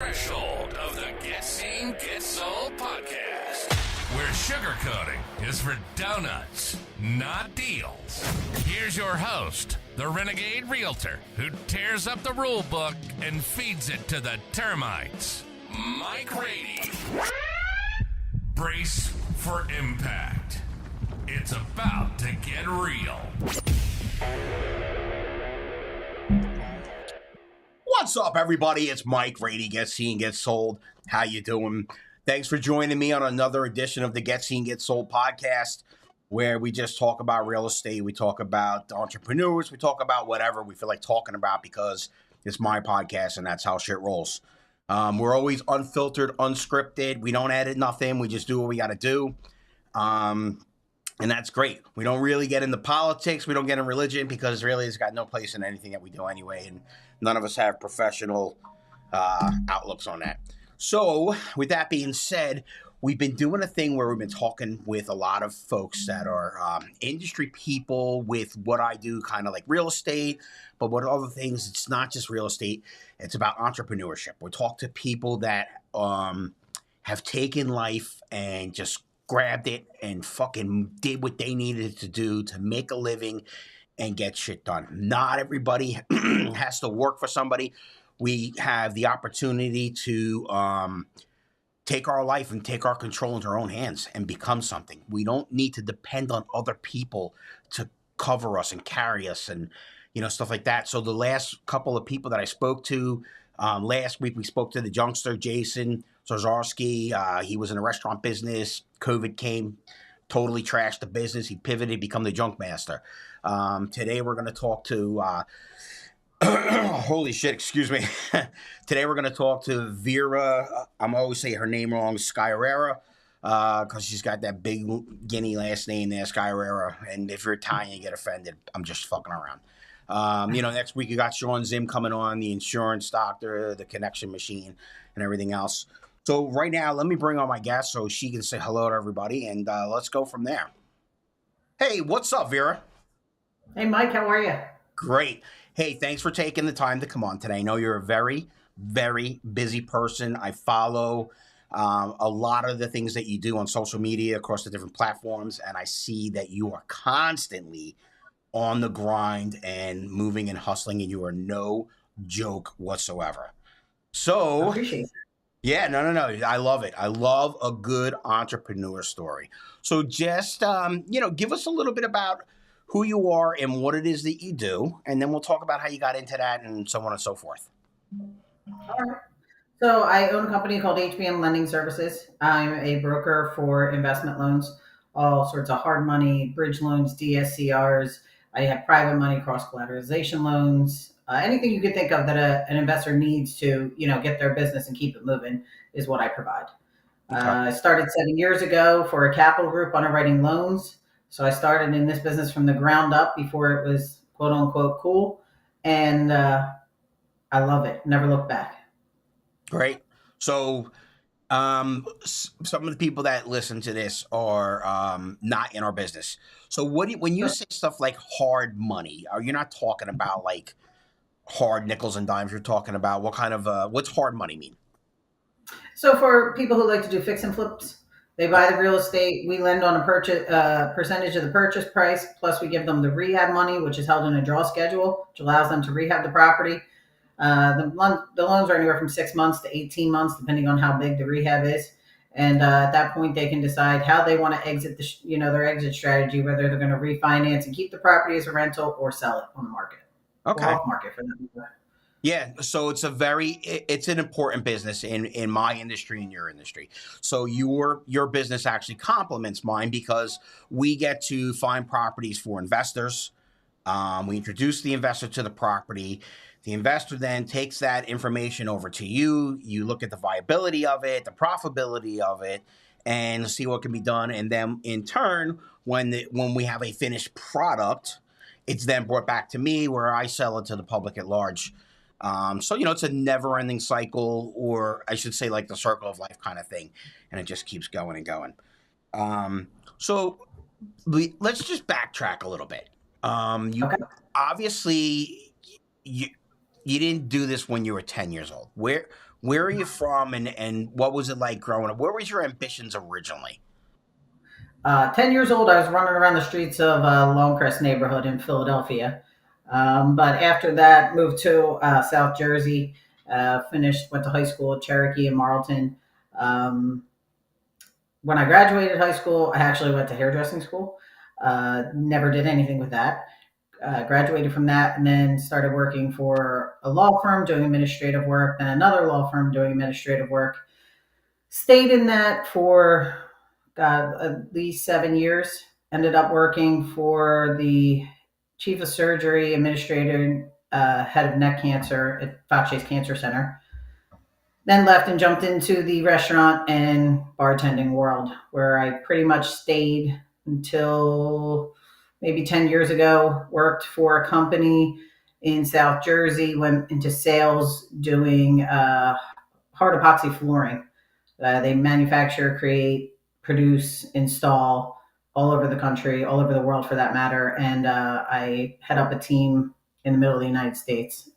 Threshold of the Get Seen, Get Sold podcast, where sugarcoating is for donuts, not deals. Here's your host, the renegade realtor who tears up the rule book and feeds it to the termites, Mike Rady. Brace for impact. It's about to get real. What's up, everybody? It's Mike Rady, Get Seen, Get Sold. How you doing? Thanks for joining me on another edition of the Get Seen, Get Sold podcast, where we just talk about real estate. We talk about entrepreneurs. We talk about whatever we feel like talking about because it's my podcast and that's how shit rolls. We're always unfiltered, unscripted. We don't edit nothing. We just do what we got to do. And that's great. We don't really get into politics. We don't get in religion because really it's got no place in anything that we do anyway. And none of us have professional outlooks on that. So with that being said, we've been doing a thing where we've been talking with a lot of folks that are industry people with what I do, kind of like real estate, but what other things, it's not just real estate. It's about entrepreneurship. We talk to people that have taken life and just grabbed it and fucking did what they needed to do to make a living and get shit done. Not everybody has to work for somebody. We have the opportunity to take our life and take our control into our own hands and become something. We don't need to depend on other people to cover us and carry us and, you know, stuff like that. So the last couple of people that I spoke to, last week we spoke to the Junkster, Jason Zazarski. He was in the restaurant business. COVID came, totally trashed the business. He pivoted, become the junk master. Today we're going to talk to, holy shit, excuse me. Today we're going to talk to Vera. I'm always saying her name wrong, Skyrera, because she's got that big guinea last name there, Skyrera. And if you're Italian, you get offended. I'm just fucking around. Next week you got Sean Zim coming on, the insurance doctor, the connection machine, and everything else. So right now, let me bring on my guest so she can say hello to everybody, and let's go from there. Hey, what's up, Vera? Hey, Mike, how are you? Great. Hey, thanks for taking the time to come on today. I know you're a very, very busy person. I follow a lot of the things that you do on social media across the different platforms, and I see that you are constantly on the grind and moving and hustling, and you are no joke whatsoever. So, I appreciate it. Yeah, no. I love it. I love a good entrepreneur story. So just, give us a little bit about who you are and what it is that you do, and then we'll talk about how you got into that and so on and so forth. All right. So I own a company called HBM Lending Services. I'm a broker for investment loans, all sorts of hard money, bridge loans, DSCRs. I have private money, cross-collateralization loans. Anything you could think of that an investor needs to, get their business and keep it moving is what I provide. Okay. I started 7 years ago for a capital group underwriting loans. So I started in this business from the ground up before it was quote unquote cool. And I love it. Never look back. Great. So some of the people that listen to this are not in our business. So when you say stuff like hard money, you're not talking about like hard nickels and dimes. You're talking about what kind of what's hard money mean? So for people who like to do fix and flips, they buy the real estate. We lend on a percentage of the purchase price, plus we give them the rehab money, which is held in a draw schedule, which allows them to rehab the property. The loans are anywhere from 6 months to 18 months, depending on how big the rehab is. And at that point, they can decide how they want to exit their exit strategy, whether they're going to refinance and keep the property as a rental or sell it on the market. Okay. Or off market for them. Yeah, so it's an important business in my industry and your industry. So your business actually complements mine because we get to find properties for investors. We introduce the investor to the property. The investor then takes that information over to you. You look at the viability of it, the profitability of it, and see what can be done. And then in turn, when we have a finished product, it's then brought back to me where I sell it to the public at large. So, it's a never-ending cycle, or I should say like the circle of life kind of thing, and it just keeps going and going. So let's just backtrack a little bit. Okay. Obviously, you didn't do this when you were 10 years old. Where Where are you from, and what was it like growing up? Where was your ambitions originally? 10 years old, I was running around the streets of Longcrest neighborhood in Philadelphia. But after that, moved to South Jersey, went to high school at Cherokee and Marlton. Um, when I graduated high school, I actually went to hairdressing school. Never did anything with that. Graduated from that and then started working for a law firm doing administrative work, then another law firm doing administrative work. Stayed in that for at least 7 years. Ended up working for the chief of surgery, administrator, head of neck cancer at Fox Chase Cancer Center. Then left and jumped into the restaurant and bartending world, where I pretty much stayed until maybe 10 years ago. Worked for a company in South Jersey, went into sales doing hard epoxy flooring. They manufacture, create, produce, install all over the country, all over the world for that matter. And I head up a team in the middle of the United States.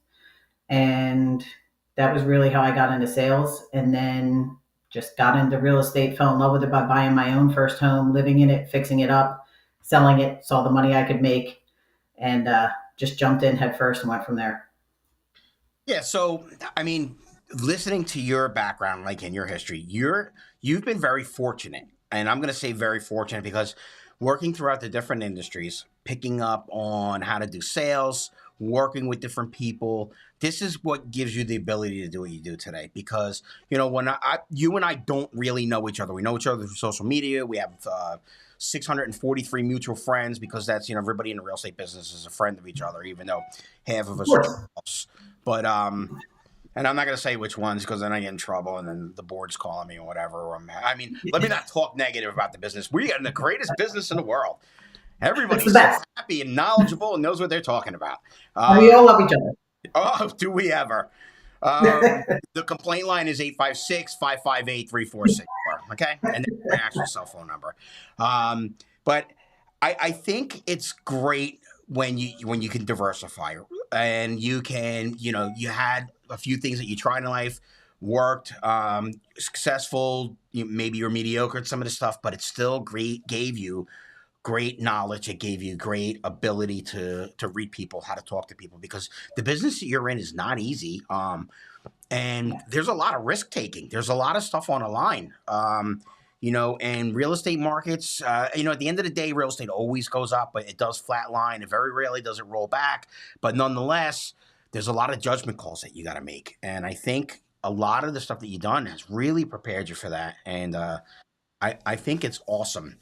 And that was really how I got into sales. And then just got into real estate, fell in love with it by buying my own first home, living in it, fixing it up, selling it, saw the money I could make, and just jumped in head first and went from there. Yeah, so I mean, listening to your background, like in your history, you've been very fortunate, and I'm going to say very fortunate because working throughout the different industries, picking up on how to do sales, working with different people. This is what gives you the ability to do what you do today. Because when you and I don't really know each other. We know each other through social media. We have 643 mutual friends because that's everybody in the real estate business is a friend of each other, even though half of us are trolls. But and I'm not going to say which ones because then I get in trouble and then the board's calling me or whatever. I mean, let me not talk negative about the business. We are the greatest business in the world. Everybody's so happy and knowledgeable and knows what they're talking about. We all love each other. Oh, do we ever? The complaint line is 856-558-3464. Okay, and that's my actual cell phone number. But I think it's great when you can diversify and you can you had a few things that you tried in life, worked, successful. Maybe you're mediocre at some of the stuff, but it still gave you great knowledge. It gave you great ability to read people, how to talk to people, because the business that you're in is not easy. And there's a lot of risk taking. There's a lot of stuff on the line. And real estate markets, at the end of the day, real estate always goes up, but it does flatline. And very rarely does it roll back. But nonetheless, there's a lot of judgment calls that you got to make. And I think a lot of the stuff that you've done has really prepared you for that. And I think it's awesome.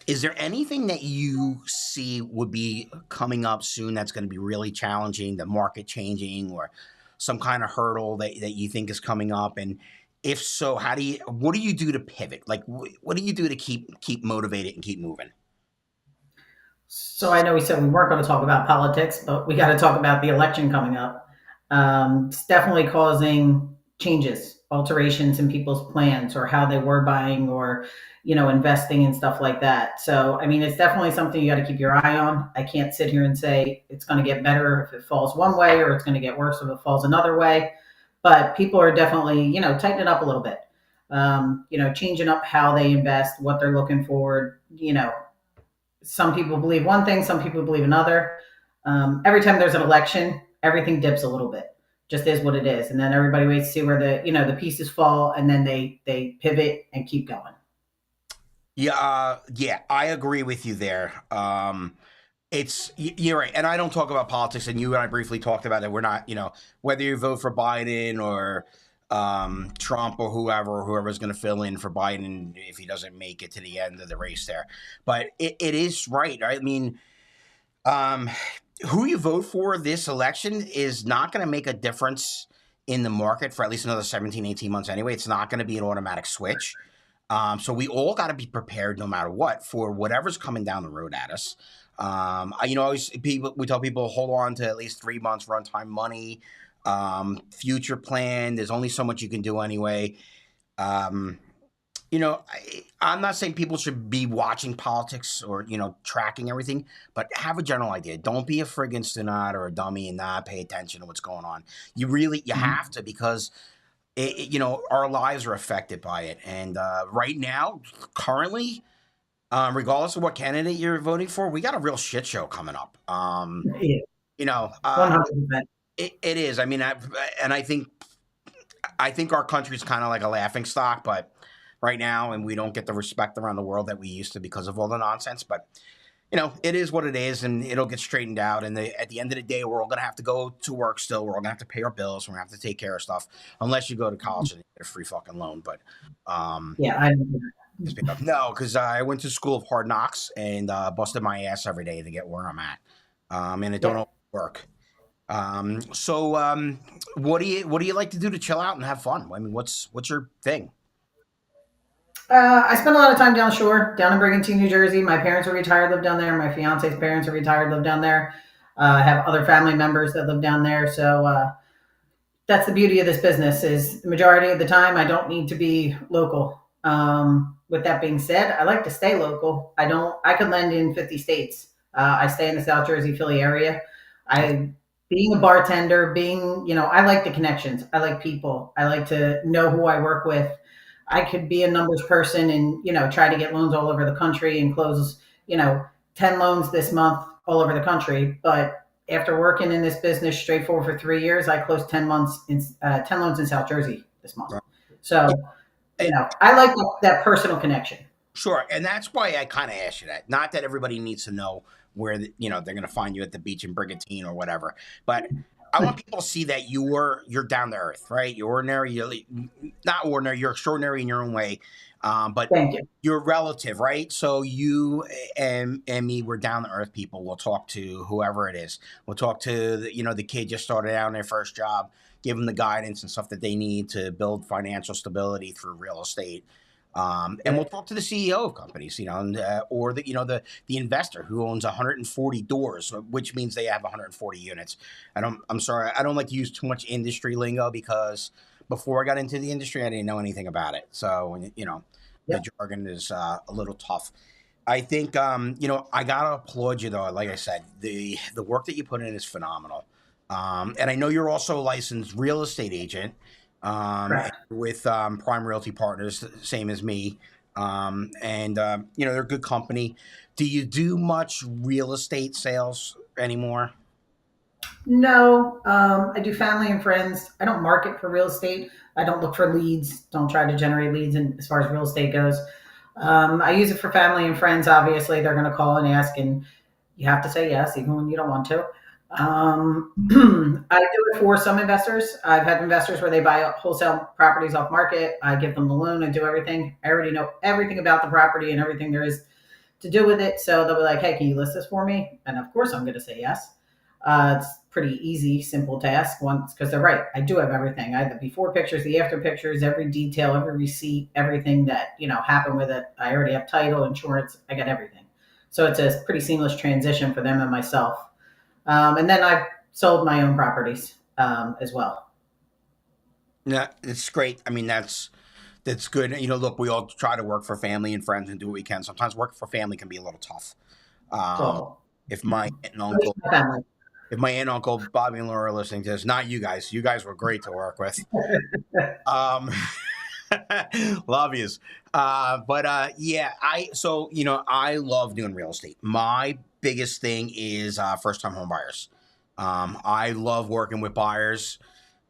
Is there anything that you see would be coming up soon that's going to be really challenging, the market changing, or some kind of hurdle that you think is coming up? And if so, what do you do to pivot? Like, what do you do to keep motivated and keep moving? So I know we said we weren't going to talk about politics, but we got to talk about the election coming up. It's definitely causing changes, alterations in people's plans or how they were buying or investing and stuff like that. So, I mean, it's definitely something you got to keep your eye on. I can't sit here and say it's going to get better if it falls one way or it's going to get worse if it falls another way. But people are definitely, tightening up a little bit, changing up how they invest, what they're looking for. Some people believe one thing, some people believe another. Every time there's an election, everything dips a little bit. Just is what it is. And then everybody waits to see where the pieces fall, and then they pivot and keep going. Yeah, I agree with you there. You're right, and I don't talk about politics. And you and I briefly talked about it. We're not, whether you vote for Biden or Trump or whoever's going to fill in for Biden if he doesn't make it to the end of the race there. But it is right. I mean, who you vote for this election is not going to make a difference in the market for at least another 17, 18 months anyway. It's not going to be an automatic switch. So we all got to be prepared no matter what for whatever's coming down the road at us. We tell people hold on to at least 3 months runtime money, future plan. There's only so much you can do anyway. I'm not saying people should be watching politics or, tracking everything, but have a general idea. Don't be a friggin' stonot or a dummy and not pay attention to what's going on. You have to, because our lives are affected by it. And right now, currently, regardless of what candidate you're voting for, we got a real shit show coming up. Yeah, You know, 100%. it is. I mean, I think our country's kind of like a laughing stock, but right now, and we don't get the respect around the world that we used to because of all the nonsense. But it is what it is, and it'll get straightened out. And at the end of the day, we're all gonna have to go to work still. We're all gonna have to pay our bills. We're gonna have to take care of stuff, unless you go to college and you get a free fucking loan. But Yeah, I don't do no, because I went to school of hard knocks and busted my ass every day to get where I'm at, and it don't always work. So what do you like to do to chill out and have fun? I mean, what's your thing? I spend a lot of time down shore, down in Brigantine, New Jersey. My parents are retired, live down there. My fiance's parents are retired, live down there. I have other family members that live down there. So that's the beauty of this business, is the majority of the time I don't need to be local. With that being said, I like to stay local. I could lend in 50 states. I stay in the South Jersey, Philly area. Being a bartender, I like the connections. I like people. I like to know who I work with. I could be a numbers person and, try to get loans all over the country and close, 10 loans this month all over the country. But after working in this business straightforward for 3 years, I closed 10 loans in South Jersey this month. So, I like that personal connection. Sure, and that's why I kind of asked you that. Not that everybody needs to know where they're going to find you at the beach in Brigantine or whatever, but I want people to see that you're down to earth, right? You're ordinary. You're not ordinary. You're extraordinary in your own way, but Thank you. you're relative, right? So you and me, we're down to earth people. We'll talk to whoever it is. We'll talk to the kid just started out in their first job, give them the guidance and stuff that they need to build financial stability through real estate. And we'll talk to the CEO of companies, or the investor who owns 140 doors, which means they have 140 units. I'm sorry, I don't like to use too much industry lingo, because before I got into the industry, I didn't know anything about it. So, the jargon is a little tough. I think, I gotta applaud you though. Like I said, the work that you put in is phenomenal. And I know you're also a licensed real estate agent. With Prime Realty Partners, same as me. They're a good company. Do you do much real estate sales anymore? No, I do family and friends. I don't market for real estate. I don't look for leads. Don't try to generate leads. And as far as real estate goes, I use it for family and friends. Obviously, they're going to call and ask, and you have to say yes, even when you don't want to. I do it for some investors. I've had investors where they buy wholesale properties off market. I give them the loan and do everything. I already know everything about the property and everything there is to do with it. So they'll be like, hey, can you list this for me? And of course, I'm going to say yes. It's pretty easy, simple task once, because they're right. I do have everything. I have the before pictures, the after pictures, every detail, every receipt, everything that, happened with it. I already have title, insurance. I got everything. So it's a pretty seamless transition for them and myself. And then I've sold my own properties as well. Yeah, it's great. I mean, that's good. Look, we all try to work for family and friends and do what we can. Sometimes working for family can be a little tough. If my aunt and uncle, Bobby and Laura are listening to this, not you guys were great to work with. Love yous. I love doing real estate. My biggest thing is first time home buyers. I love working with buyers.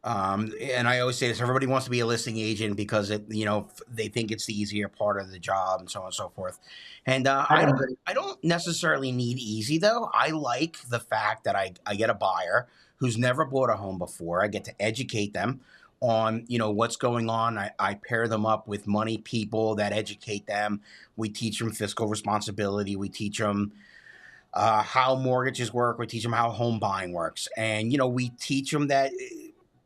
And I always say this, everybody wants to be a listing agent because they think it's the easier part of the job and so on and so forth. And I don't necessarily need easy though. I like the fact that I get a buyer who's never bought a home before. I get to educate them on, what's going on. I pair them up with money people that educate them. We teach them fiscal responsibility. We teach them how mortgages work. We teach them how home buying works. And, we teach them that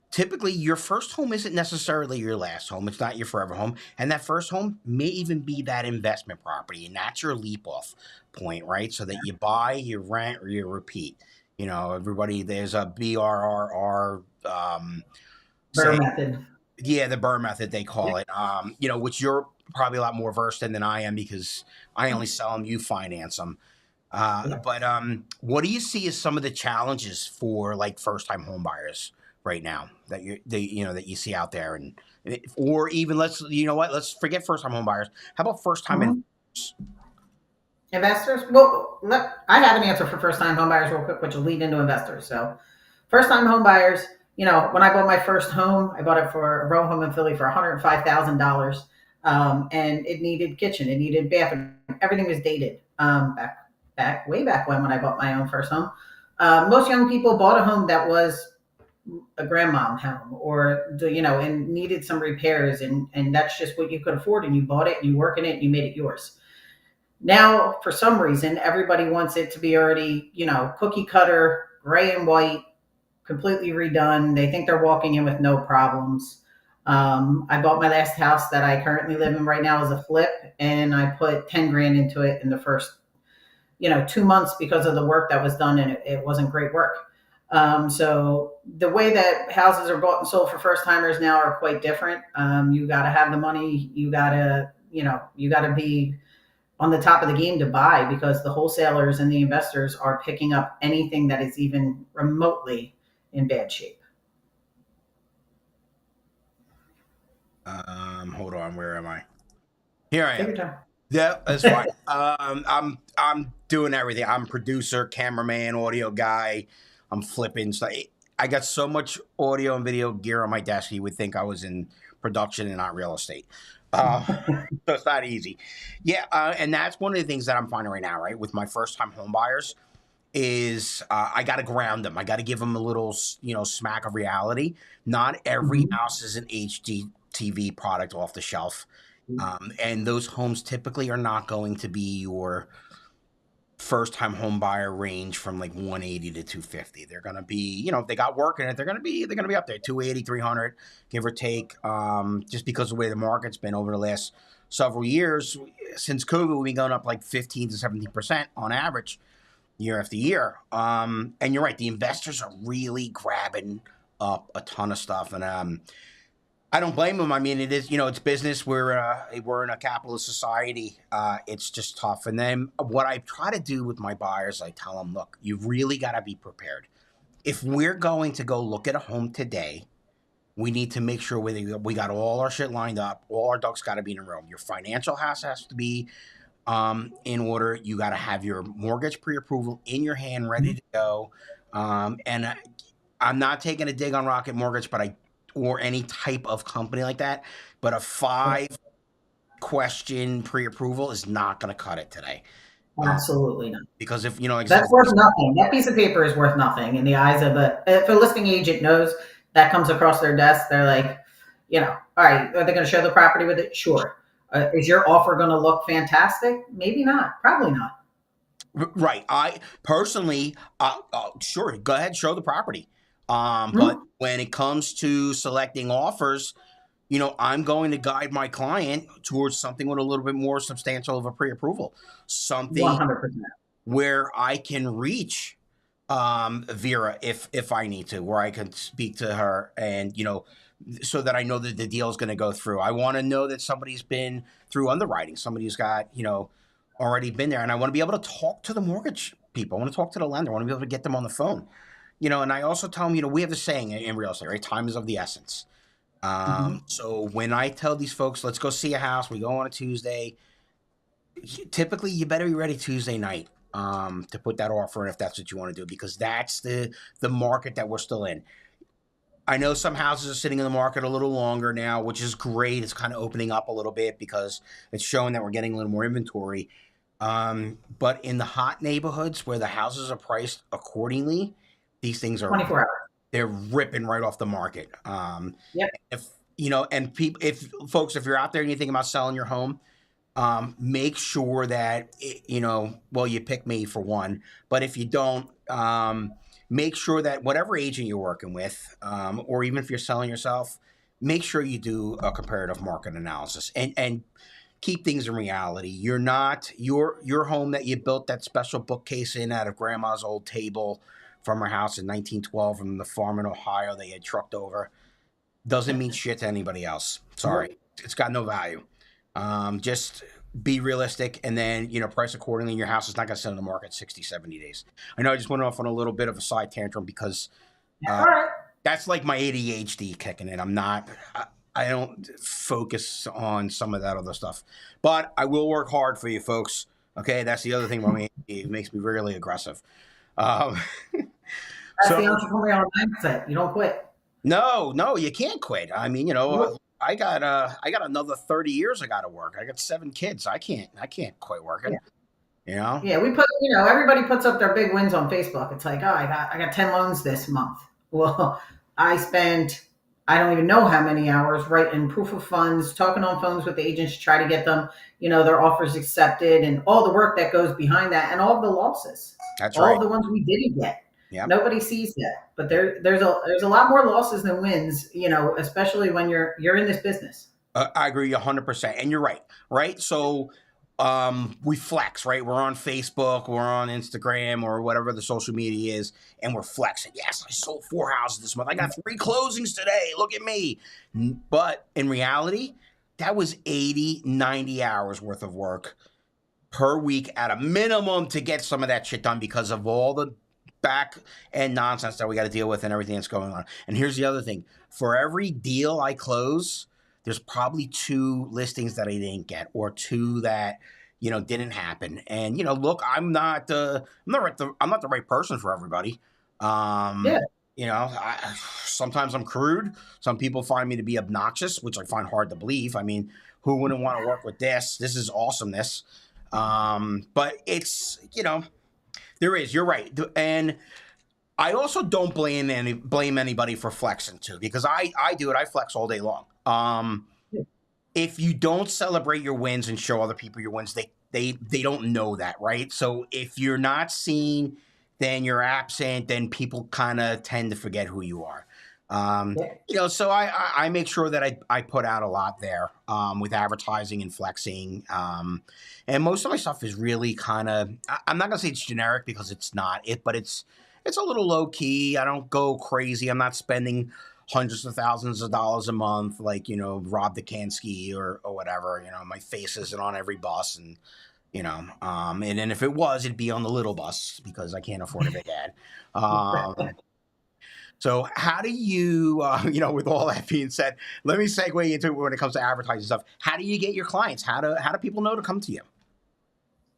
typically your first home isn't necessarily your last home. It's not your forever home. And that first home may even be that investment property. And that's your leap off point, right? So that you buy, you rent, or you repeat. Everybody, there's a BRRR Burr method. Yeah, the Burr method, they call it. Which you're probably a lot more versed in than I am because I only sell them, you finance them. But what do you see as some of the challenges for like first time home buyers right now that that you see out there, and or even let's forget first time home buyers. How about first time Mhm. investors? Investors? Well, I have an answer for first time home buyers real quick, which will lead into investors. So, first time home buyers, when I bought my first home, I bought it for a row home in Philly for $105,000. And it needed kitchen, it needed bathroom, everything was dated. Way back when I bought my own first home. Most young people bought a home that was a grandmom home or and needed some repairs, and that's just what you could afford, and you bought it and you work in it and you made it yours. Now, for some reason, everybody wants it to be already, cookie cutter, gray and white, completely redone. They think they're walking in with no problems. I bought my last house that I currently live in right now as a flip, and I put 10 grand into it in the first, 2 months because of the work that was done, and it wasn't great work. So the way that houses are bought and sold for first timers now are quite different. You got to have the money. You got to be on the top of the game to buy, because the wholesalers and the investors are picking up anything that is even remotely in bad shape. Hold on, where am I? Here I Take am. your time. Yeah, that's fine. I'm doing everything. I'm producer, cameraman, audio guy. I'm flipping stuff. I got so much audio and video gear on my desk, you would think I was in production and not real estate. So it's not easy. Yeah, and that's one of the things that I'm finding right now, right, with my first time home buyers is I got to ground them. I got to give them a little, smack of reality. Not every Mhm. house is an HD TV product off the shelf. And those homes typically are not going to be your first time home buyer range from like 180 to 250. They're going to be, if they got work in it, they're going to be up there 280, 300, give or take. Just because of the way the market's been over the last several years since COVID, we've been going up like 15 to 17% on average year after year. And you're right, the investors are really grabbing up a ton of stuff, and I don't blame them. I mean, it is, it's business. We're in a capitalist society. It's just tough. And then what I try to do with my buyers, I tell them, look, you really got to be prepared. If we're going to go look at a home today, we need to make sure we got all our shit lined up. All our ducks got to be in a row. Your financial house has to be in order. You got to have your mortgage pre-approval in your hand, ready to go. And I'm not taking a dig on Rocket Mortgage, or any type of company like that, but a 5-question pre-approval is not going to cut it today. Absolutely not. Because if That's worth nothing. That piece of paper is worth nothing in the eyes of if a listing agent knows that comes across their desk, they're like, all right, are they going to show the property with it? Sure. Is your offer going to look fantastic? Maybe not. Probably not. right. I personally, sure, go ahead, show the property. But Hmm? when it comes to selecting offers, I'm going to guide my client towards something with a little bit more substantial of a pre-approval, something 100%. where I can reach Vera if I need to, where I can speak to her and so that I know that the deal is going to go through. I want to know that somebody's been through underwriting, somebody's got already been there, and I want to be able to talk to the mortgage people. I want to talk to the lender. I want to be able to get them on the phone. And I also tell them, we have the saying in real estate, right? Time is of the essence. Hmm. So when I tell these folks, let's go see a house, we go on a Tuesday. Typically, you better be ready Tuesday night to put that offer in if that's what you want to do, because that's the market that we're still in. I know some houses are sitting in the market a little longer now, which is great. It's kind of opening up a little bit because it's showing that we're getting a little more inventory. But in the hot neighborhoods where the houses are priced accordingly, these things are 24 hours. they're ripping right off the market. Yep. If and people, if folks, if you're out there and you think about selling your home, make sure that well, you pick me for one, but if you don't, make sure that whatever agent you're working with, or even if you're selling yourself, make sure you do a comparative market analysis and keep things in reality. You're not your home that you built that special bookcase in out of grandma's old table from her house in 1912 from the farm in Ohio they had trucked over, doesn't mean shit to anybody else. Sorry, Nope. it's got no value. Just be realistic, and then, price accordingly. Your house is not going to sit on the market 60, 70 days. I know I just went off on a little bit of a side tantrum because All right. that's like my ADHD kicking in. I don't focus on some of that other stuff, but I will work hard for you folks. Okay. That's the other thing about me. It makes me really aggressive. Um, That's the so entrepreneurial mindset. You don't quit. no, you can't quit. I mean, I got another 30 years I got to work. I got 7 kids. I can't quit working, you know? Yeah, we put, everybody puts up their big wins on Facebook. It's like, oh, I got 10 loans this month. Well, I spent, I don't even know how many hours writing proof of funds, talking on phones with the agents to try to get them, their offers accepted, and all the work that goes behind that, and all of the losses, That's all right. of the ones we didn't get. Yep. Nobody sees that, but there's a lot more losses than wins, especially when you're in this business. I agree 100%. And you're right. Right. So, we flex, right? We're on Facebook, we're on Instagram, or whatever the social media is, and we're flexing. Yes, I sold 4 houses this month. I got 3 closings today. Look at me. But in reality, that was 80, 90 hours worth of work per week at a minimum to get some of that shit done because of all the back end nonsense that we got to deal with and everything that's going on. And here's the other thing. For every deal I close, there's probably 2 listings that I didn't get, or 2 that didn't happen. And look, I'm not the right person for everybody. Yeah. Sometimes I'm crude. Some people find me to be obnoxious, which I find hard to believe. I mean, who wouldn't want to work with this? This is awesomeness. But it's there is. You're right, and I also don't blame anybody for flexing too, because I do it. I flex all day long. If you don't celebrate your wins and show other people your wins, they don't know that, right? So if you're not seen, then you're absent, then people kind of tend to forget who you are. So I make sure that I put out a lot there with advertising and flexing. And most of my stuff is really kind of, I'm not going to say it's generic because it's not it, but it's a little low key. I don't go crazy. I'm not spending hundreds of thousands of dollars a month, like, Rob Dikansky or whatever. My face isn't on every bus, and, and then if it was, it'd be on the little bus because I can't afford a big ad. So how do you, with all that being said, let me segue into when it comes to advertising stuff. How do you get your clients? How do people know to come to you?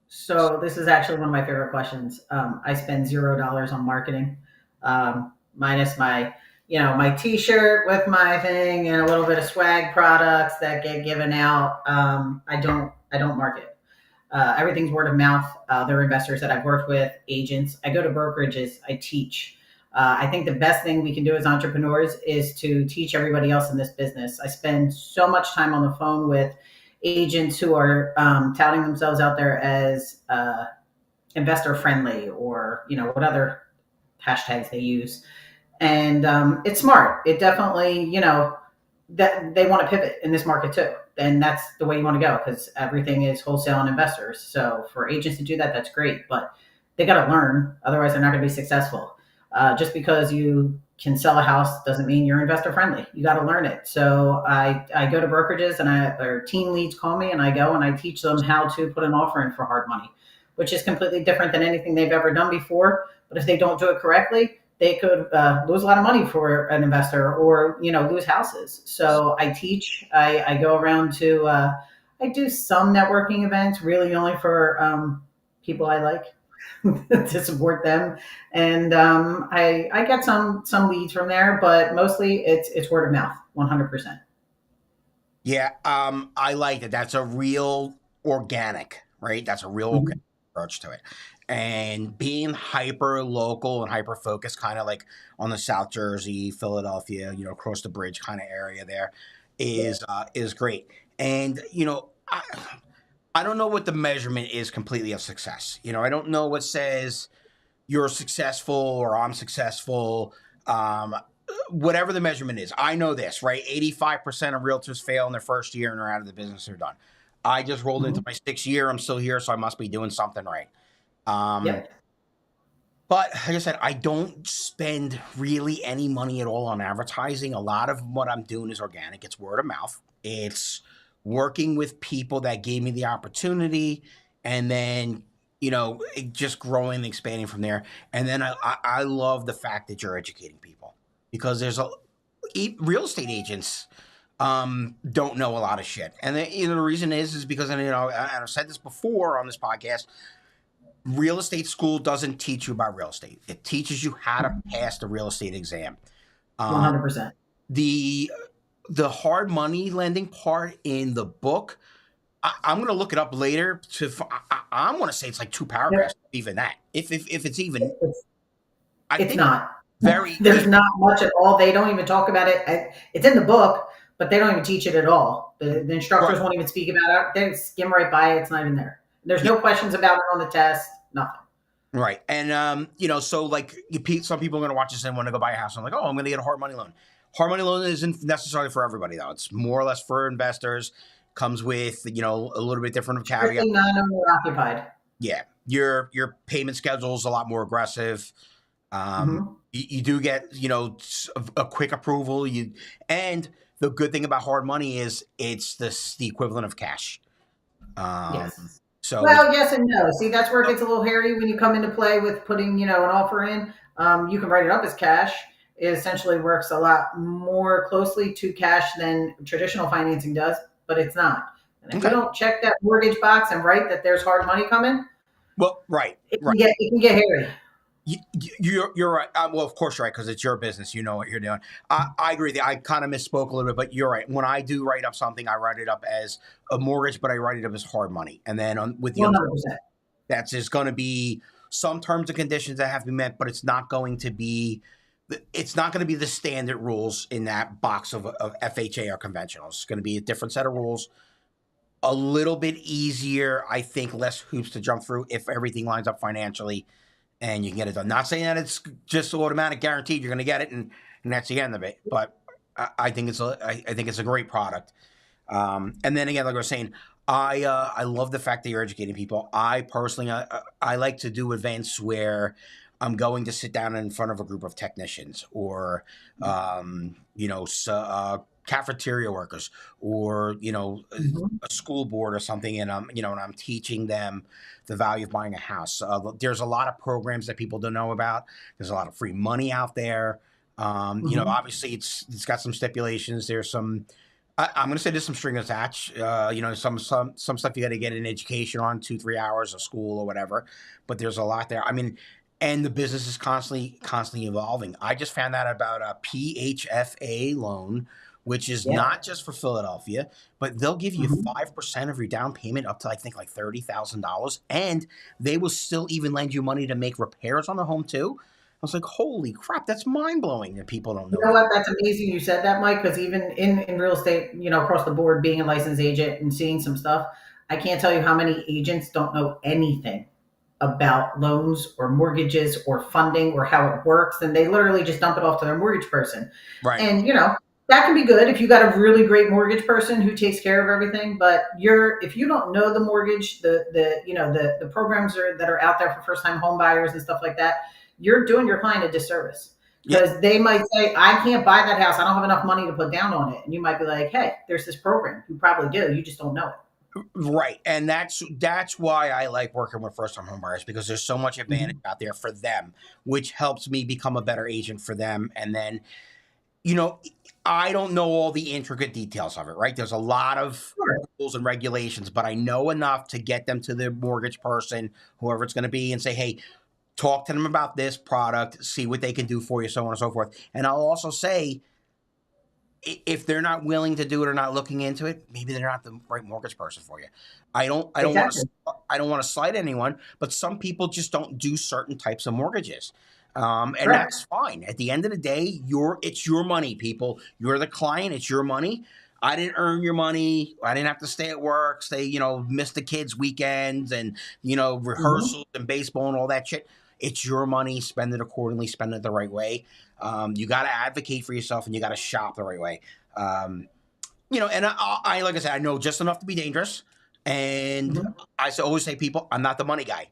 So this is actually one of my favorite questions. I spend $0 on marketing, minus my, my T-shirt with my thing and a little bit of swag products that get given out. I don't market. Everything's word of mouth. There are investors that I've worked with, agents. I go to brokerages. I teach. I think the best thing we can do as entrepreneurs is to teach everybody else in this business. I spend so much time on the phone with agents who are touting themselves out there as investor friendly, or what other hashtags they use, and it's smart. It definitely that they want to pivot in this market too, and that's the way you want to go, because everything is wholesale and investors. So for agents to do that, that's great, but they got to learn, otherwise they're not going to be successful. Just because you can sell a house doesn't mean you're investor friendly. You got to learn it. So I go to brokerages, and or team leads call me, and I go and I teach them how to put an offer in for hard money, which is completely different than anything they've ever done before. But if they don't do it correctly, they could lose a lot of money for an investor, or lose houses. So I teach. I go around to I do some networking events, really only for people I like to support them, and I get some leads from there, but mostly it's word of mouth, 100%. Yeah, I like it. That's a real organic, right? That's a real organic approach to it. And being hyper local and hyper focused, kind of like on the South Jersey, Philadelphia, across the bridge kind of area there, is great. And I don't know what the measurement is completely of success. I don't know what says you're successful or I'm successful. Whatever the measurement is, I know this, right? 85% of realtors fail in their first year and are out of the business. They're done. I just rolled into my 6th year. I'm still here, so I must be doing something right. But like I said, I don't spend really any money at all on advertising. A lot of what I'm doing is organic. It's word of mouth. It's working with people that gave me the opportunity, and then just growing and expanding from there. And then I love the fact that you're educating people, because there's real estate agents don't know a lot of shit, and the reason is because, and I've said this before on this podcast. Real estate school doesn't teach you about real estate. It teaches you how to pass the real estate exam. 100%. The hard money lending part in the book, I'm going to look it up later. I'm going to say it's like 2 paragraphs, even that. If it's even, I it's think not. Very. There's not much at all. They don't even talk about it. It's in the book, but they don't even teach it at all. The instructors won't even speak about it. They skim right by it. It's not even there. There's no questions about it on the test. Nothing. Right. And, so like some people are going to watch this and want to go buy a house. I'm like, oh, I'm going to get a hard money loan. Hard money loan isn't necessarily for everybody, though. It's more or less for investors. Comes with, a little bit different of caveat. Non-owner occupied. Yeah. Your payment schedule is a lot more aggressive. You do get, a quick approval. And the good thing about hard money is it's the equivalent of cash. Yes. So well, yes and no. See, that's where it gets a little hairy when you come into play with putting, an offer in. You can write it up as cash. It essentially works a lot more closely to cash than traditional financing does, but it's not. And if you don't check that mortgage box and write that there's hard money coming, well, right, it can get hairy. You're right. Well, of course you're right, because it's your business. You know what you're doing. I agree with you. I kind of misspoke a little bit, but you're right. When I do write up something, I write it up as a mortgage, but I write it up as hard money. And then with the 100%. That's just going to be some terms and conditions that have to be met, but it's not going to be the standard rules in that box of FHA or conventional. It's going to be a different set of rules, a little bit easier, I think, less hoops to jump through if everything lines up financially and you can get it done. Not saying that it's just automatic guaranteed you're going to get it and that's the end of it, but I think it's a great product. And then again, like I was saying, I love the fact that you're educating people. I personally, I like to do events where I'm going to sit down in front of a group of technicians or, cafeteria workers or, a school board or something. And I'm teaching them the value of buying a house. There's a lot of programs that people don't know about. There's a lot of free money out there. Obviously it's got some stipulations. There's some, I'm going to say there's some string attached, some stuff you got to get an education on 2-3 hours of school or whatever, but there's a lot there. I mean, and the business is constantly evolving. I just found out about a PHFA loan, which is not just for Philadelphia, but they'll give you 5% of your down payment up to, I think, like $30,000. And they will still even lend you money to make repairs on the home too. I was like, holy crap, that's mind blowing that people don't know. You know what? That's amazing you said that, Mike, because even in real estate, across the board, being a licensed agent and seeing some stuff, I can't tell you how many agents don't know anything about loans or mortgages or funding or how it works. And they literally just dump it off to their mortgage person. Right. And, that can be good if you got a really great mortgage person who takes care of everything. But if you don't know the mortgage, the programs that are out there for first time home buyers and stuff like that, you're doing your client a disservice because they might say, I can't buy that house. I don't have enough money to put down on it. And you might be like, hey, there's this program. You probably do. You just don't know it. Right. And that's why I like working with first time home buyers, because there's so much advantage out there for them, which helps me become a better agent for them. And then, I don't know all the intricate details of it, right? There's a lot of rules and regulations, but I know enough to get them to the mortgage person, whoever it's going to be, and say, hey, talk to them about this product, see what they can do for you, so on and so forth. And I'll also say, if they're not willing to do it or not looking into it, maybe they're not the right mortgage person for you. I don't want to slight anyone, but some people just don't do certain types of mortgages. And that's fine. At the end of the day, it's your money, people. You're the client. It's your money. I didn't earn your money. I didn't have to stay at work, miss the kids' weekends and, rehearsals and baseball and all that shit. It's your money. Spend it accordingly. Spend it the right way. You got to advocate for yourself and you got to shop the right way. And I like I said, I know just enough to be dangerous. And I always say, people, I'm not the money guy.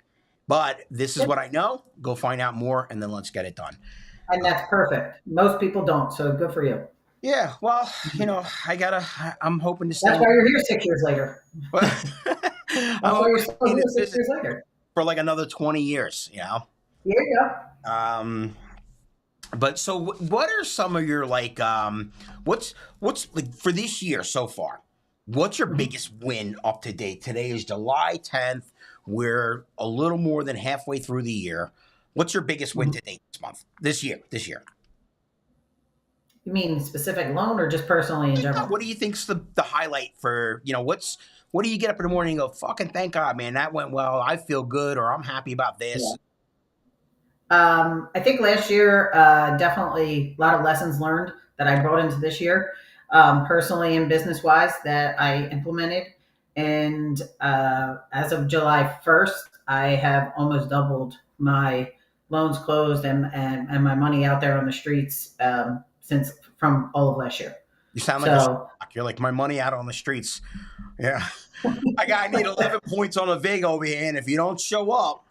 But this is what I know. Go find out more, and then let's get it done. And that's perfect. Most people don't, so good for you. Yeah, well, I'm hoping to stay That's in, why you're here 6 years later. I'm That's why hoping you're to still stay in here this 6 years business later. for like another 20 years, you know? There you go. Um, but so what are some of your like, what's like for this year so far? What's your Mhm. biggest win up to date? Today is July 10th. We're a little more than halfway through the year. What's your biggest win Mhm. to date this month, this year, this year? You mean specific loan or just personally in Yeah, general? what do you think's the highlight for, what do you get up in the morning and go, fucking thank God, man, that went well. I feel good, or I'm happy about Yeah. this. I think last year, definitely a lot of lessons learned that I brought into this year, personally and business wise, that I implemented. And as of July 1st, I have almost doubled my loans closed and my money out there on the streets since from all of last year. You sound like a So, schlock. You're like, my money out on the streets. Yeah. I need 11 points on a VIG over here, and if you don't show up,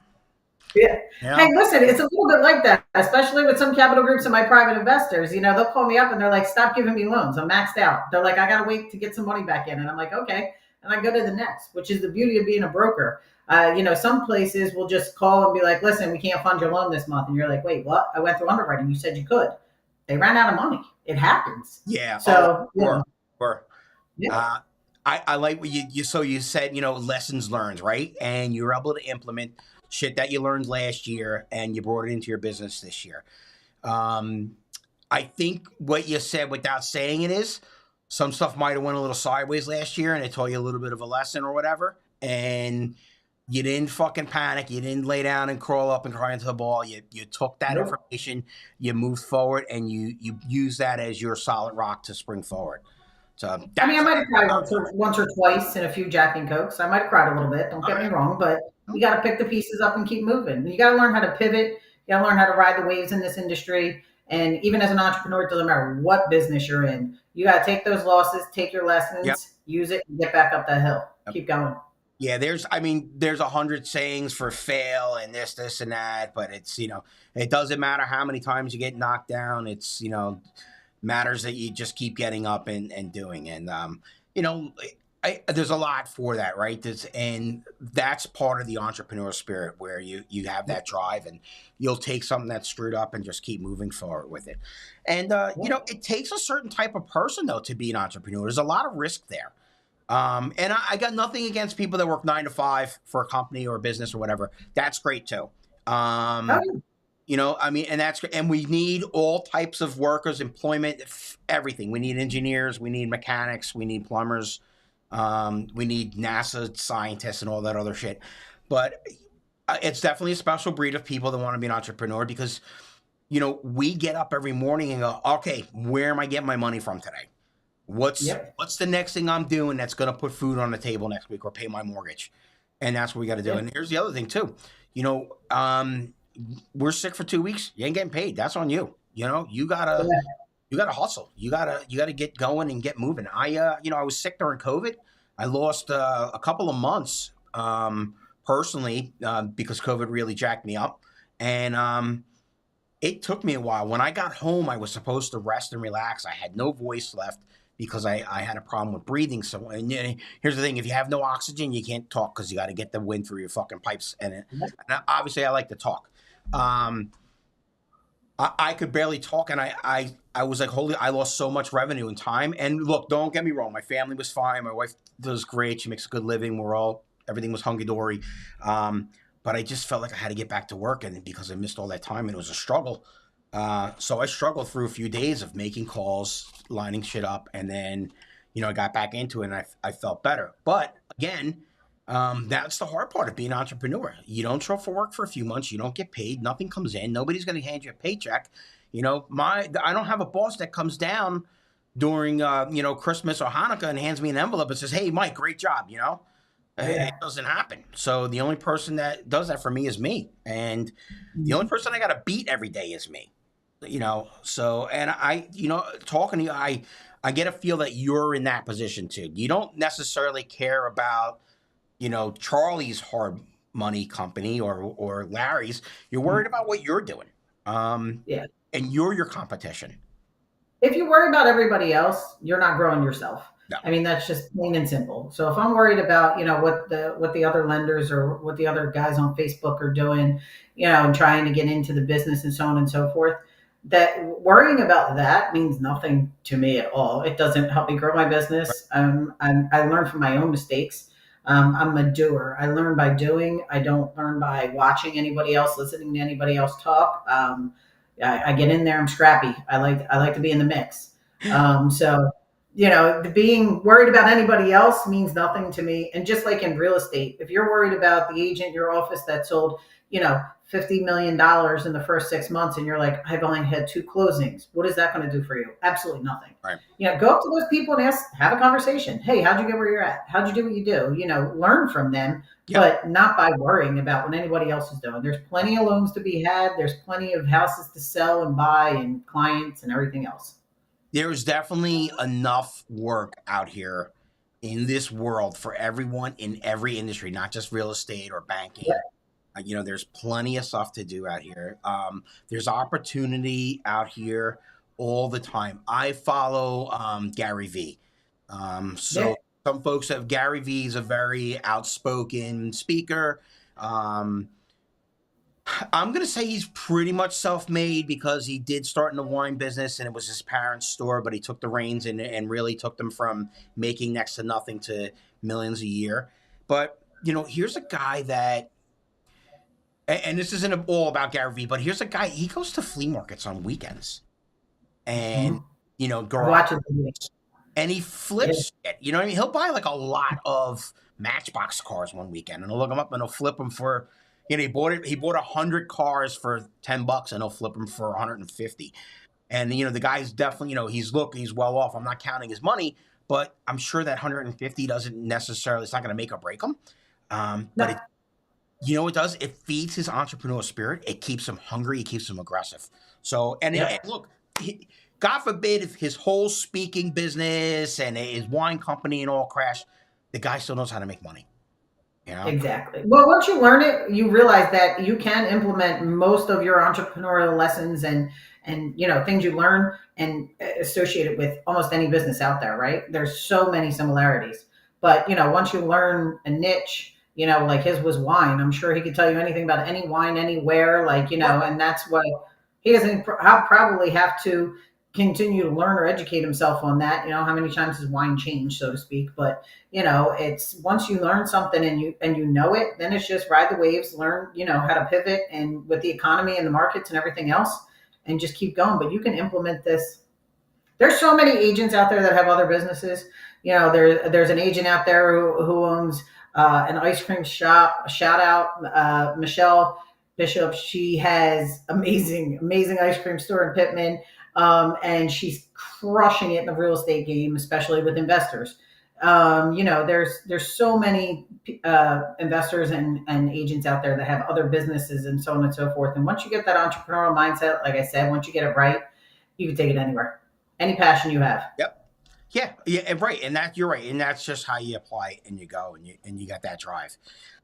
yeah. you Hey, know, listen, it's a little bit like that, especially with some capital groups and my private investors. You know, they'll call me up and they're like, stop giving me loans. I'm maxed out. They're like, I got to wait to get some money back in. And I'm like, okay. And I go to the next, which is the beauty of being a broker. Some places will just call and be like, listen, we can't fund your loan this month. And you're like, wait, what? I went through underwriting. You said you could. They ran out of money. It happens. yeah. Oh, So, sure. yeah. Uh, I like what so you said, lessons learned, right? And you were able to implement shit that you learned last year and you brought it into your business this year. Um, I think what you said without saying it is some stuff might have went a little sideways last year and it taught you a little bit of a lesson or whatever. And you didn't fucking panic. You didn't lay down and crawl up and cry into the ball. You took that Nope. information, you moved forward, and you use that as your solid rock to spring forward. So I mean, I that's might have cried once or twice in a few Jack and Cokes. I might have cried a little bit. Don't all get me right. wrong, but you got to pick the pieces up and keep moving. You got to learn how to pivot. You got to learn how to ride the waves in this industry. And even as an entrepreneur, it doesn't matter what business you're in. You got to take those losses, take your Yep. lessons, use it, and get back up that hill. Yep. Keep going. Yeah, there's 100 sayings for fail and this and that, but it's, it doesn't matter how many times you get knocked down. It's, matters that you just keep getting up and doing. And, you know, there's a lot for that, right? And that's part of the entrepreneur spirit where you have that drive and you'll take something that's screwed up and just keep moving forward with it. And, it takes a certain type of person, though, to be an entrepreneur. There's a lot of risk there. And I got nothing against people that work 9 to 5 for a company or a business or whatever. That's great too. Oh, And we need all types of workers, employment, everything. We need engineers, we need mechanics, we need plumbers, we need NASA scientists and all that other shit. But it's definitely a special breed of people that want to be an entrepreneur because, we get up every morning and go, okay, where am I getting my money from today? What's the next thing I'm doing that's going to put food on the table next week or pay my mortgage? And that's what we got to do. Yeah. And here's the other thing too. We're sick for 2 weeks. You ain't getting paid. That's on you. You gotta hustle. You gotta get going and get moving. I was sick during COVID. I lost a couple of months personally because COVID really jacked me up. And it took me a while. When I got home, I was supposed to rest and relax. I had no voice left because I had a problem with breathing. So, and here's the thing: if you have no oxygen, you can't talk because you got to get the wind through your fucking pipes. And obviously, I like to talk. I could barely talk, and I was like, holy! I lost so much revenue and time. And look, don't get me wrong, my family was fine. My wife does great. She makes a good living. Everything was hunky dory. But I just felt like I had to get back to work, and because I missed all that time, and it was a struggle. So I struggled through a few days of making calls, lining shit up, and then, I got back into it and I felt better. But again, that's the hard part of being an entrepreneur. You don't show up for work for a few months. You don't get paid. Nothing comes in. Nobody's going to hand you a paycheck. I don't have a boss that comes down during, Christmas or Hanukkah and hands me an envelope and says, hey, Mike, great job. It doesn't happen. So the only person that does that for me is me. And the only person I got to beat every day is me. So, and talking to you, I get a feel that you're in that position too. You don't necessarily care about, Charlie's hard money company or Larry's. You're worried about what you're doing. Yeah. And you're your competition. if you worry about everybody else, you're not growing yourself. No. I mean, that's just plain and simple. So if I'm worried about, what the other lenders or what the other guys on Facebook are doing, and trying to get into the business and so on and so forth, that worrying about that means nothing to me at all. It doesn't help me grow my business. I learn from my own mistakes. I'm a doer. I learn by doing. I don't learn by watching anybody else, listening to anybody else talk. I get in there. I'm scrappy. I like to be in the mix. So being worried about anybody else means nothing to me. And just like in real estate, if you're worried about the agent in your office that sold, $50 million in the first 6 months, and you're like, I've only had 2 closings. What is that going to do for you? Absolutely nothing. Right. Go up to those people and have a conversation. Hey, how'd you get where you're at? How'd you do what you do? Learn from them, but not by worrying about what anybody else is doing. There's plenty of loans to be had. There's plenty of houses to sell and buy and clients and everything else. There's definitely enough work out here in this world for everyone in every industry, not just real estate or banking. Yeah. There's plenty of stuff to do out here. There's opportunity out here all the time. I follow Gary V. Some folks have Gary V is a very outspoken speaker. I'm going to say he's pretty much self-made because he did start in the wine business and it was his parents' store, but he took the reins and really took them from making next to nothing to millions a year. But, here's a guy that, and this isn't all about Gary Vee, but here's a guy, he goes to flea markets on weekends and, garages, and he flips it. You know what I mean? He'll buy like a lot of Matchbox cars one weekend and he'll look them up and he'll flip them for, he bought 100 cars for $10 and he'll flip them for 150. And, the guy's definitely, he's well off. I'm not counting his money, but I'm sure that 150 doesn't necessarily, it's not going to make or break him. But it, it does? It feeds his entrepreneurial spirit. It keeps him hungry. It keeps him aggressive. So, and look, God forbid if his whole speaking business and his wine company and all crash, the guy still knows how to make money. Exactly. Well, once you learn it, you realize that you can implement most of your entrepreneurial lessons and things you learn and associate it with almost any business out there, right? There's so many similarities. But, once you learn a niche, like his was wine, I'm sure he could tell you anything about any wine anywhere, and that's what he doesn't probably have to continue to learn or educate himself on that. How many times has wine changed, so to speak? But it's once you learn something and you know it, then it's just ride the waves, learn how to pivot and with the economy and the markets and everything else, and just keep going. But you can implement this. There's so many agents out there that have other businesses. There's an agent out there who owns an ice cream shop. Shout out Michelle Bishop. She has amazing ice cream store in Pittman. And she's crushing it in the real estate game, especially with investors. There's so many investors and agents out there that have other businesses and so on and so forth. And once you get that entrepreneurial mindset, like I said, once you get it right, you can take it anywhere, any passion you have. Yep. Yeah, right. And you're right. And that's just how you apply it and you go and you got that drive.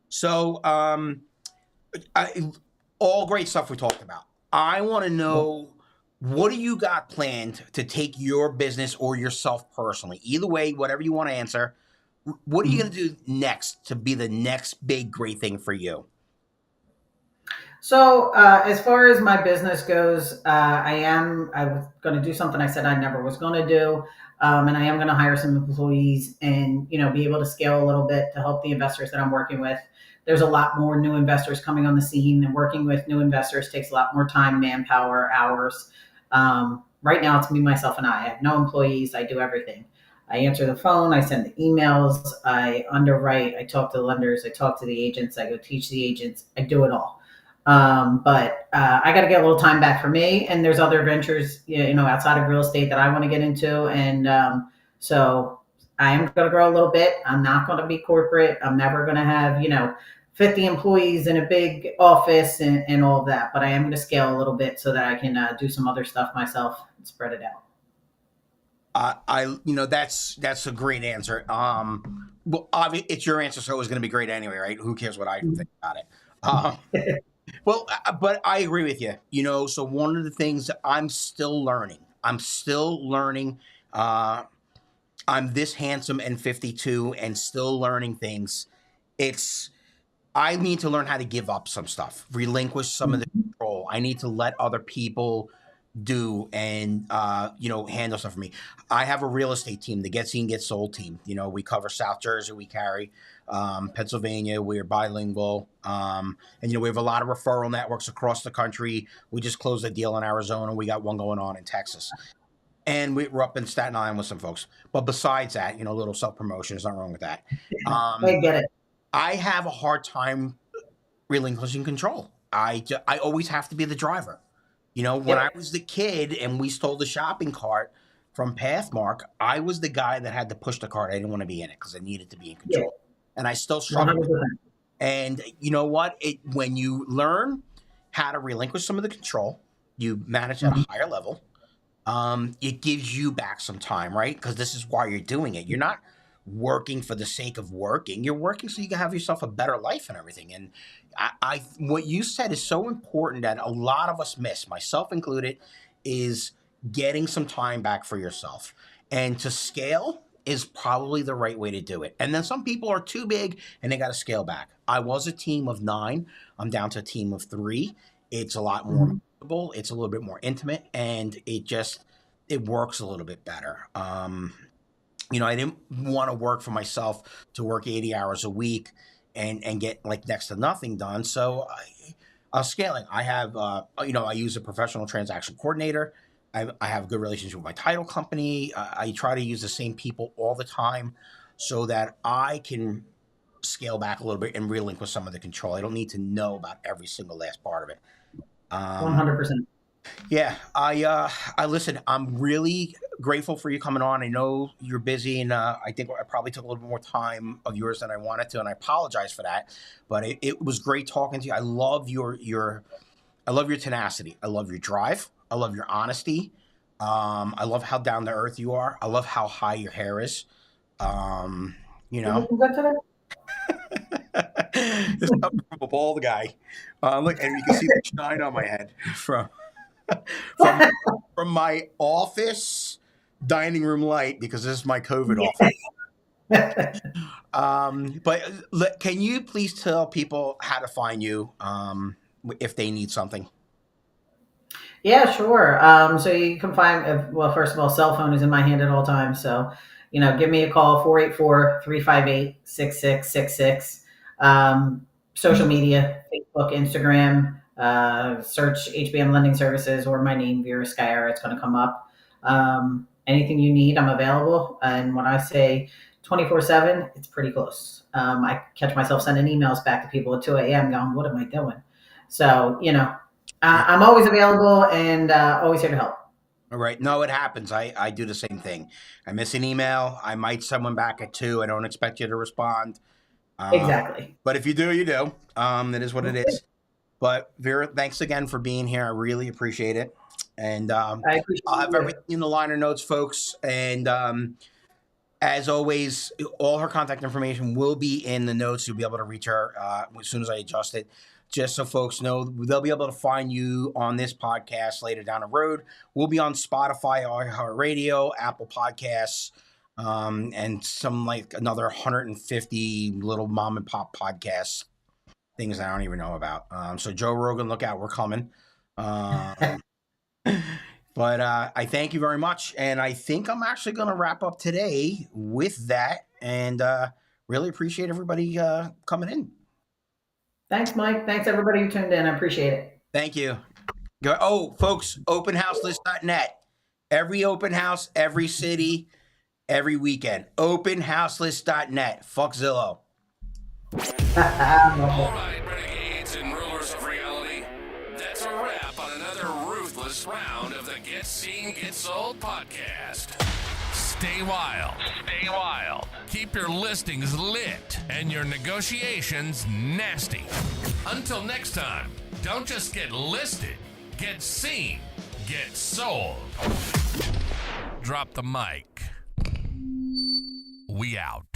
So, all great stuff we talked about. I want to know, what do you got planned to take your business or yourself personally? Either way, whatever you want to answer, what are you going to do next to be the next big, great thing for you? So as far as my business goes, I was going to do something I said I never was going to do. And I am going to hire some employees and, be able to scale a little bit to help the investors that I'm working with. There's a lot more new investors coming on the scene, and working with new investors takes a lot more time, manpower, hours. Right now it's me, myself, and I have no employees. I do everything. I answer the phone. I send the emails. I underwrite. I talk to the lenders. I talk to the agents. I go teach the agents. I do it all. But I got to get a little time back for me. And there's other ventures, outside of real estate that I want to get into. And so I am going to grow a little bit. I'm not going to be corporate. I'm never going to have, 50 employees in a big office and all of that. But I am going to scale a little bit so that I can do some other stuff myself and spread it out. That's a great answer. Well, obviously it's your answer, so it was going to be great anyway, right? Who cares what I think about it? Well, but I agree with you. So one of the things that I'm still learning, I'm still learning. I'm this handsome and 52 and still learning things. I need to learn how to give up some stuff, relinquish some of the control. I need to let other people do and handle stuff for me. I have a real estate team, the Get Seen Get Sold team. We cover South Jersey, we carry Pennsylvania, we're bilingual, and we have a lot of referral networks across the country. We just closed a deal in Arizona. We got one going on in Texas, and we're up in Staten Island with some folks. But besides that, a little self-promotion, there's nothing wrong with that. I get it. I have a hard time relinquishing control. I always have to be the driver. When I was the kid and we stole the shopping cart from Pathmark, I was the guy that had to push the cart. I didn't want to be in it because I needed to be in control. And I still struggle with it. And you know what? When you learn how to relinquish some of the control, you manage at a higher level. It gives you back some time, right? Because this is why you're doing it. You're not working for the sake of working. You're working so you can have yourself a better life and everything. And what you said is so important that a lot of us miss, myself included, is getting some time back for yourself. And to scale is probably the right way to do it. And then some people are too big and they got to scale back. I was a team of 9. I'm down to a team of 3. It's a lot more manageable. It's a little bit more intimate, and it works a little bit better. I didn't want to work for myself to work 80 hours a week and get like next to nothing done. So I was scaling. I have, I use a professional transaction coordinator. I have a good relationship with my title company. I try to use the same people all the time so that I can scale back a little bit and relinquish some of the control. I don't need to know about every single last part of it. 100%. Yeah, I listen. I'm really grateful for you coming on. I know you're busy, and I think I probably took a little bit more time of yours than I wanted to, and I apologize for that. But it was great talking to you. I love your tenacity. I love your drive. I love your honesty. I love how down to earth you are. I love how high your hair is. This comes from a bald guy. Look, and you can see the shine on my head from my office dining room light, because this is my COVID office. But can you please tell people how to find you if they need something? Yeah, sure. So you can find, well, first of all, cell phone is in my hand at all times. So, give me a call, 484-358-6666. Social media, Facebook, Instagram, search HBM Lending Services or my name, Vera. It's going to come up. Anything you need, I'm available. And when I say 24/7, it's pretty close. I catch myself sending emails back to people at 2 a.m. going, what am I doing? So, I'm always available and always here to help. All right. No, it happens. I do the same thing. I miss an email. I might send one back at 2. I don't expect you to respond. Exactly. But if you do, you do. It is what it is. But Vera, thanks again for being here. I really appreciate it. And I'll have everything in the liner notes, folks. And as always, all her contact information will be in the notes. You'll be able to reach her as soon as I adjust it. Just so folks know, they'll be able to find you on this podcast later down the road. We'll be on Spotify, iHeartRadio, Apple Podcasts, and some like another 150 little mom and pop podcasts, things I don't even know about. So Joe Rogan, look out, we're coming. But I thank you very much. And I think I'm actually going to wrap up today with that, and really appreciate everybody coming in. Thanks, Mike. Thanks, everybody who tuned in. I appreciate it. Thank you. Oh, folks, openhouselist.net. Every open house, every city, every weekend. Openhouselist.net. Fuck Zillow. All right, renegades and rulers of reality. That's a wrap on another ruthless round of the Get Seen, Get Sold podcast. Stay wild. Stay wild. Keep your listings lit and your negotiations nasty. Until next time, don't just get listed, get seen, get sold. Drop the mic. We out.